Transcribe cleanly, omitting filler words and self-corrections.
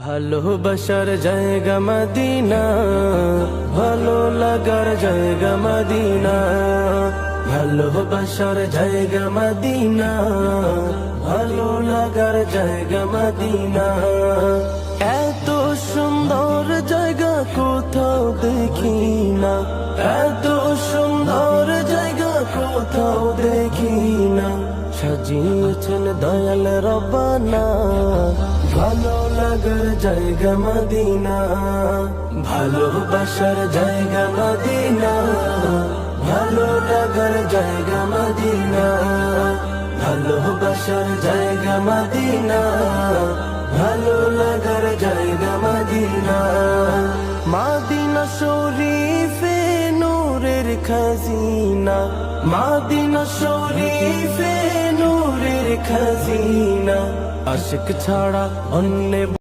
ভালোবাসার জায়গা মদিনা, ভালো লাগার জায়গা মদিনা। ভালোবাসার জায়গা মদিনা, ভালো লাগার জায়গা মদিনা। এত সুন্দর জায়গা কোথাও দেখি না, এত সুন্দর জায়গা কোথাও দেখি না। সাজিয়েছেন দয়াল রব্বানা, ভালো লাগার জায়গা মদিনা। ভালোবাসার জায়গা মদিনা, ভালো লাগার জায়গা মদিনা। ভালোবাসার জায়গা মদিনা, ভালো লাগার জায়গা মদিনা। মদিনা শরীফে নূরের খাজিনা, মদিনা শরীফে নূরের খাজিনা। আশিক ছাড়া অন্য